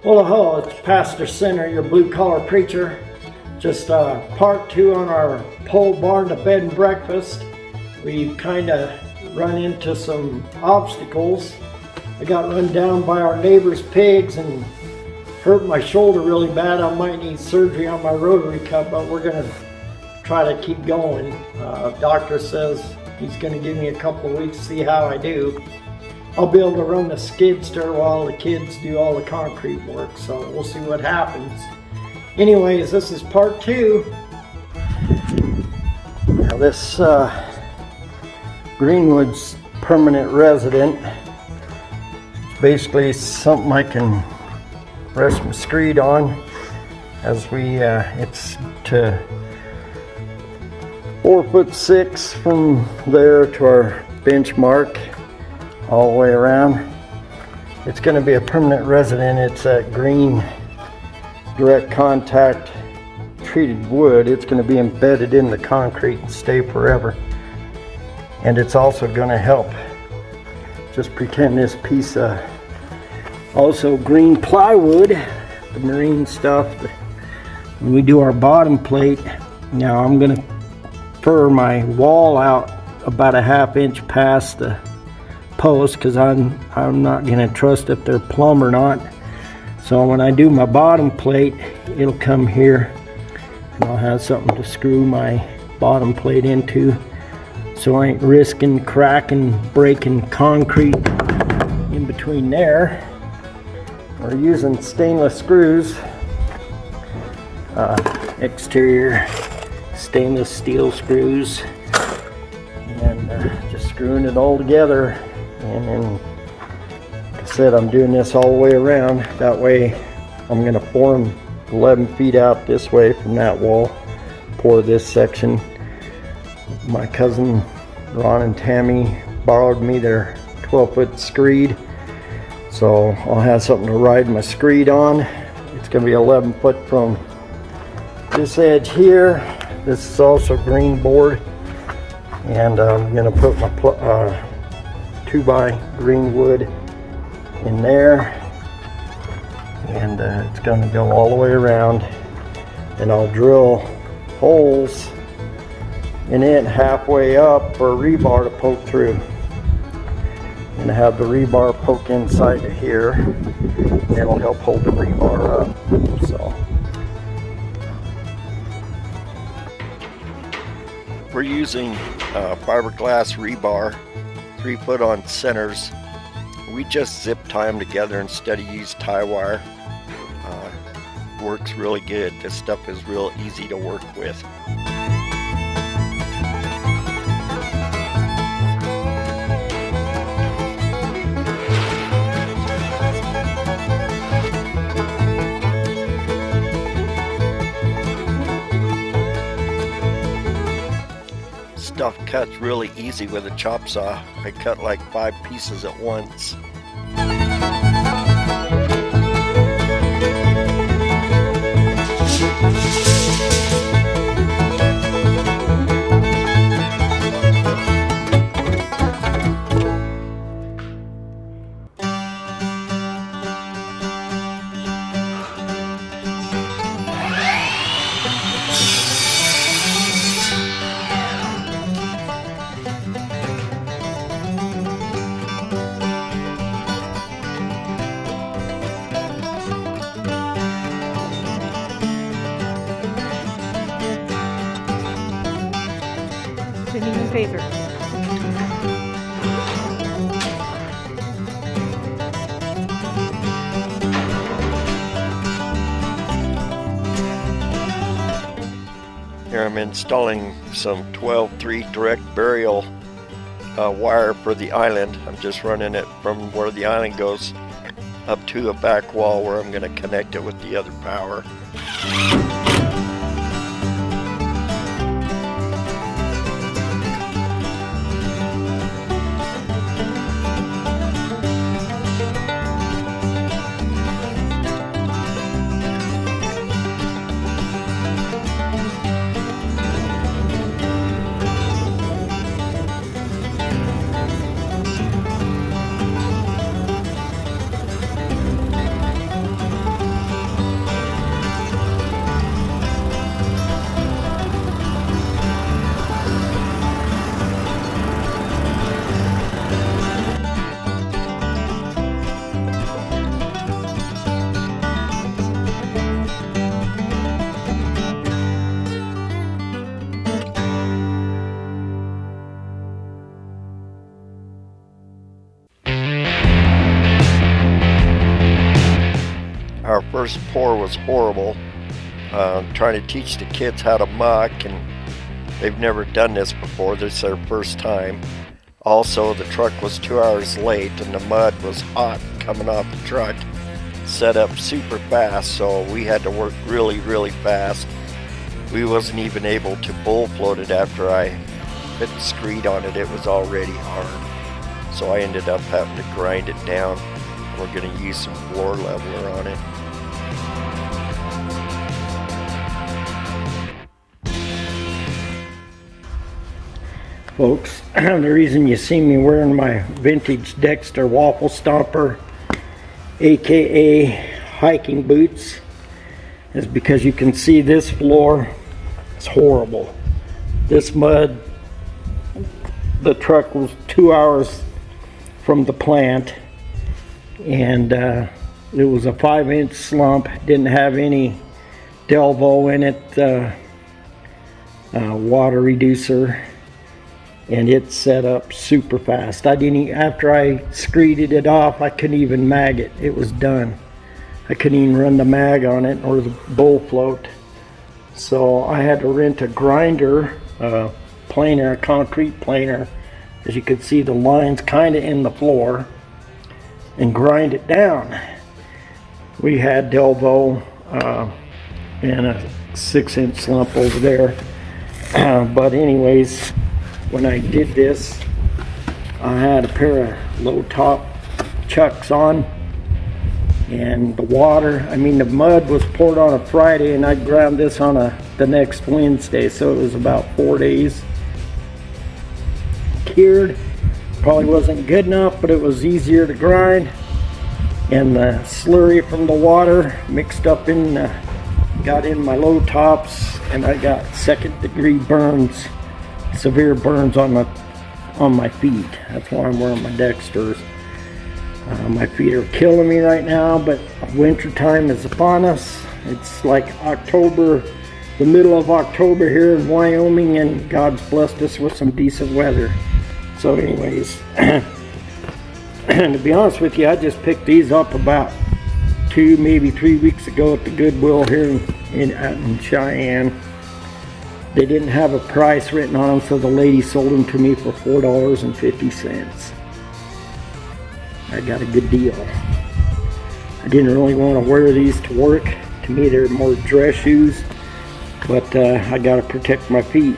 Hola, it's Pastor Center, your blue-collar preacher. Just part 2 on our pole barn to bed and breakfast. We kind of run into some obstacles. I got run down by our neighbor's pigs and hurt my shoulder really bad. I might need surgery on my rotary cuff, but we're going to try to keep going. Doctor says he's going to give me a couple of weeks to see how I do. I'll be able to run the skid steer while the kids do all the concrete work, so we'll see what happens. Anyways, this is part 2. Now this Greenwood's permanent resident. Basically something I can rest my screed on as we, it's to 4'6" from there to our benchmark. All the way around. It's going to be a permanent resident. It's that green direct contact treated wood. It's going to be embedded in the concrete and stay forever. And it's also going to help. Just pretend this piece of also green plywood, the marine stuff. When we do our bottom plate, now I'm going to fur my wall out about a ½ inch past the post, because I'm not going to trust if they're plumb or not. So when I do my bottom plate, it'll come here and I'll have something to screw my bottom plate into, so I ain't risking cracking, breaking concrete in between there. We're using stainless screws, exterior stainless steel screws, and just screwing it all together. And then, like I said, I'm doing this all the way around. That way I'm going to form 11 feet out this way from that wall, pour this section. My cousin Ron and Tammy borrowed me their 12-foot screed, so I'll have something to ride my screed on. It's going to be 11 foot from this edge here. This is also green board, and I'm going to put my 2x green wood in there, and it's going to go all the way around, and I'll drill holes in it halfway up for a rebar to poke through, and have the rebar poke inside of here. It'll help hold the rebar up. So we're using fiberglass rebar, 3 foot on centers. We just zip tie them together instead of use tie wire. Works really good. This stuff is real easy to work with. Stuff cuts really easy with a chop saw. I cut like 5 pieces at once. Phaser. Here I'm installing some 12-3 direct burial wire for the island. I'm just running it from where the island goes up to a back wall where I'm going to connect it with the other power. first pour was horrible. Trying to teach the kids how to muck, and they've never done this before. This is their first time. Also, the truck was 2 hours late and the mud was hot coming off the truck. Set up super fast, so we had to work really, really fast. We wasn't even able to bull float it after I hit the screed on it. It was already hard. So I ended up having to grind it down. We're going to use some floor leveler on it. Folks, the reason you see me wearing my vintage Dexter waffle stomper, aka hiking boots, is because you can see this floor is horrible. This mud, the truck was 2 hours from the plant, and it was a 5-inch slump. Didn't have any Delvo in it, water reducer, and it set up super fast. I didn't, after I screeded it off, I couldn't even mag it. It was done. I couldn't even run the mag on it or the bull float. So I had to rent a grinder, planer, a concrete planer. As you can see, the line's kind of in the floor, and grind it down. We had Delvo and a 6-inch slump over there. But anyways, when I did this, I had a pair of low top chucks on, and the water, I mean the mud was poured on a Friday, and I ground this on the next Wednesday, so it was about 4 days. Cured, probably wasn't good enough, but it was easier to grind, and the slurry from the water mixed up in, got in my low tops, and I got 2nd-degree burns. Severe burns on my feet. That's why I'm wearing my Dexters. My feet are killing me right now, but winter time is upon us. It's like October, the middle of October here in Wyoming, and God's blessed us with some decent weather. So anyways, to be honest with you, I just picked these up about 2, maybe 3 weeks ago at the Goodwill here in Cheyenne. They didn't have a price written on them, so the lady sold them to me for $4.50. I got a good deal. I didn't really want to wear these to work. To me, they're more dress shoes, but I got to protect my feet.